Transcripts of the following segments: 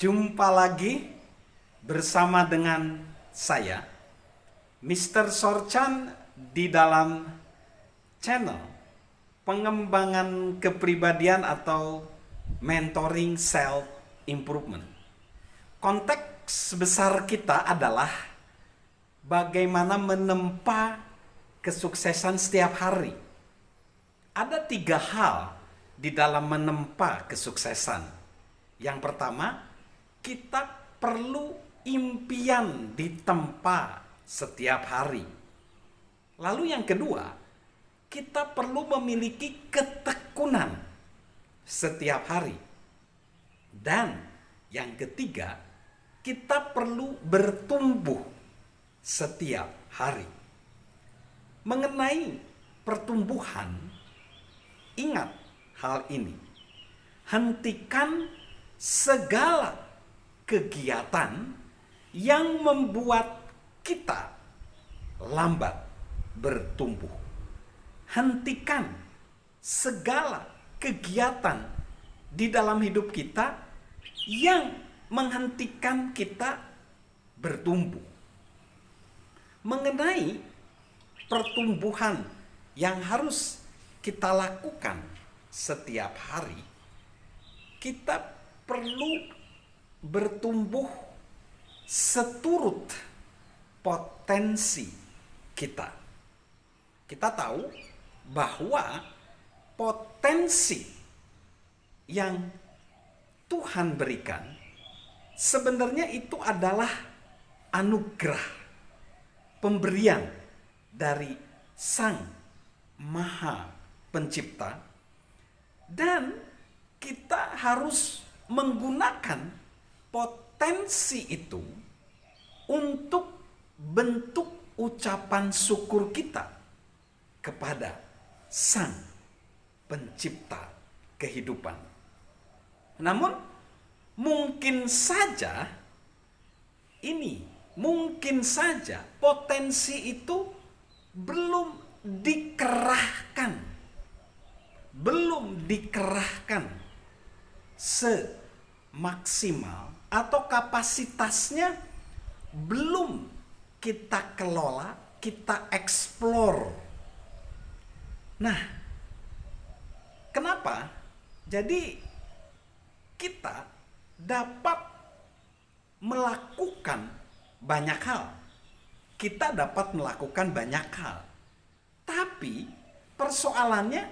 Jumpa lagi bersama dengan saya, Mr. Sorchan, di dalam channel pengembangan kepribadian atau mentoring self improvement. Konteks besar kita adalah bagaimana menempa kesuksesan setiap hari. Ada 3 hal di dalam menempa kesuksesan. Yang pertama, kita perlu impian ditempa setiap hari. Lalu yang kedua, kita perlu memiliki ketekunan setiap hari. Dan yang ketiga, kita perlu bertumbuh setiap hari. Mengenai pertumbuhan, ingat hal ini. Hentikan segala kegiatan yang membuat kita lambat bertumbuh. Hentikan segala kegiatan di dalam hidup kita yang menghentikan kita bertumbuh. Mengenai pertumbuhan yang harus kita lakukan setiap hari, kita perlu bertumbuh seturut potensi kita. Kita tahu bahwa potensi yang Tuhan berikan sebenarnya itu adalah anugerah, pemberian dari Sang Maha Pencipta, dan kita harus menggunakan potensi itu untuk bentuk ucapan syukur kita kepada Sang Pencipta kehidupan. Namun mungkin saja potensi itu belum dikerahkan semaksimal, atau kapasitasnya belum kita kelola, kita eksplor. Nah, kenapa? Jadi kita dapat melakukan banyak hal. Tapi persoalannya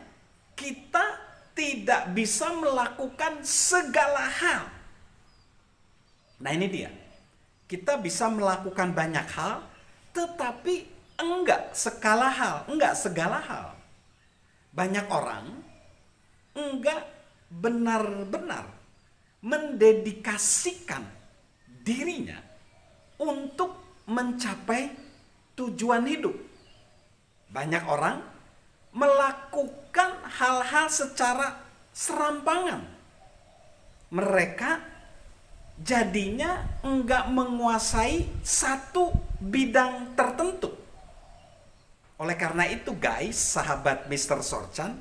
kita tidak bisa melakukan segala hal. Nah, ini dia. Kita bisa melakukan banyak hal, tetapi enggak segala hal. Banyak orang enggak benar-benar mendedikasikan dirinya untuk mencapai tujuan hidup. Banyak orang melakukan hal-hal secara serampangan. Mereka jadinya enggak menguasai satu bidang tertentu. Oleh karena itu guys, sahabat Mr. Sorchan,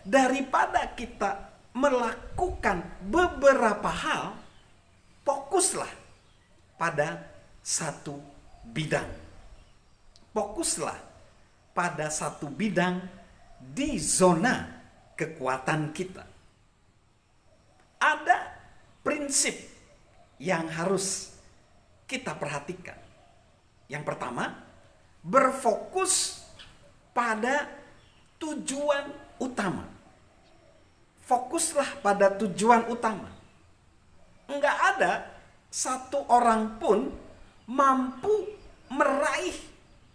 daripada kita melakukan beberapa hal, fokuslah pada satu bidang. Fokuslah pada satu bidang di zona kekuatan kita. Ada prinsip yang harus kita perhatikan. Yang pertama, berfokus pada tujuan utama. Fokuslah pada tujuan utama. Enggak ada satu orang pun mampu meraih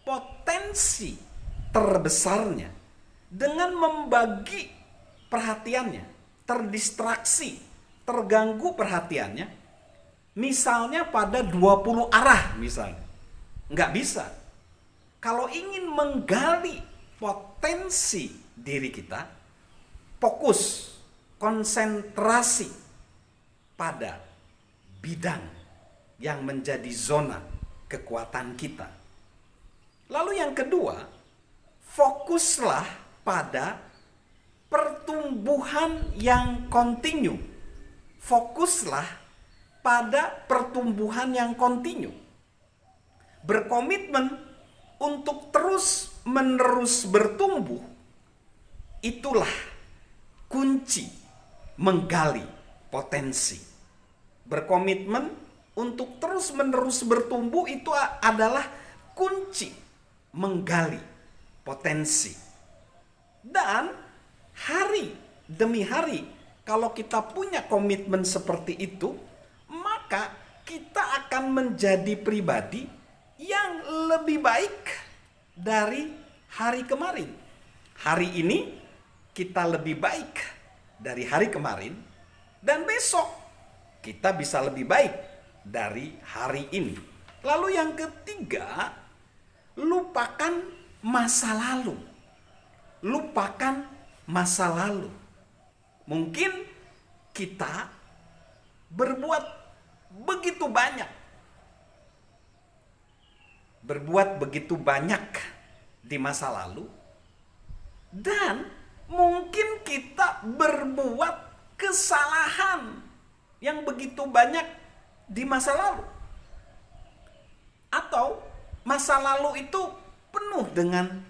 potensi terbesarnya dengan membagi perhatiannya, terdistraksi, terganggu perhatiannya, misalnya pada 20 arah misalnya. Enggak bisa. Kalau ingin menggali potensi diri kita, fokus, konsentrasi pada bidang yang menjadi zona kekuatan kita. Lalu yang kedua, fokuslah pada pertumbuhan yang kontinu. Fokuslah pada pertumbuhan yang kontinu. Berkomitmen untuk terus-menerus bertumbuh, itulah kunci menggali potensi. Berkomitmen untuk terus-menerus bertumbuh itu adalah kunci menggali potensi. Dan hari demi hari, kalau kita punya komitmen seperti itu, maka kita akan menjadi pribadi yang lebih baik dari hari kemarin. Hari ini kita lebih baik dari hari kemarin, dan besok kita bisa lebih baik dari hari ini. Lalu yang ketiga, lupakan masa lalu. Lupakan masa lalu. Mungkin kita berbuat begitu banyak di masa lalu, dan mungkin kita berbuat kesalahan yang begitu banyak di masa lalu, atau masa lalu itu penuh dengan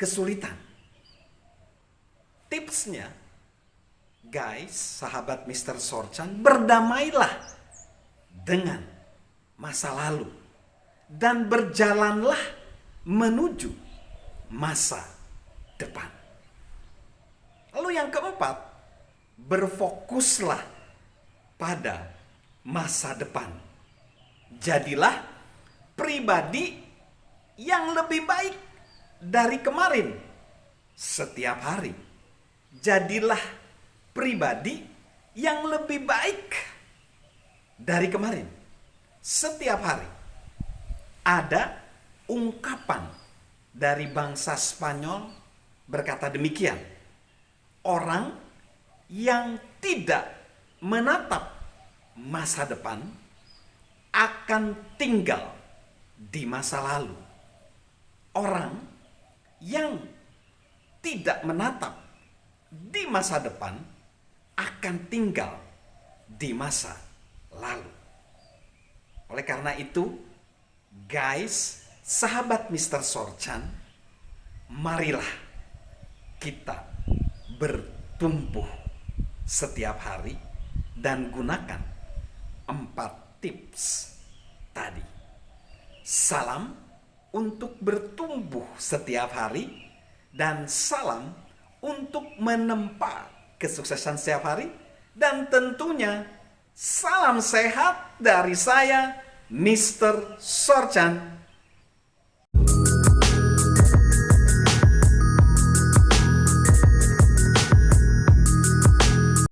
kesulitan. Tipsnya, guys, sahabat Mr. Sorchan, berdamailah dengan masa lalu dan berjalanlah menuju masa depan. Lalu yang keempat, berfokuslah pada masa depan. Jadilah pribadi yang lebih baik dari kemarin setiap hari. Jadilah pribadi yang lebih baik dari kemarin setiap hari. Ada ungkapan dari bangsa Spanyol berkata demikian: orang yang tidak menatap masa depan akan tinggal di masa lalu. Orang yang tidak menatap di masa depan akan tinggal di masa lalu. Oleh karena itu, guys, sahabat Mr. Sorchan, marilah kita bertumbuh setiap hari dan gunakan 4 tips tadi. Salam untuk bertumbuh setiap hari, dan salam untuk menempa kesuksesan setiap hari, dan tentunya salam sehat dari saya, Mr. Sorchan.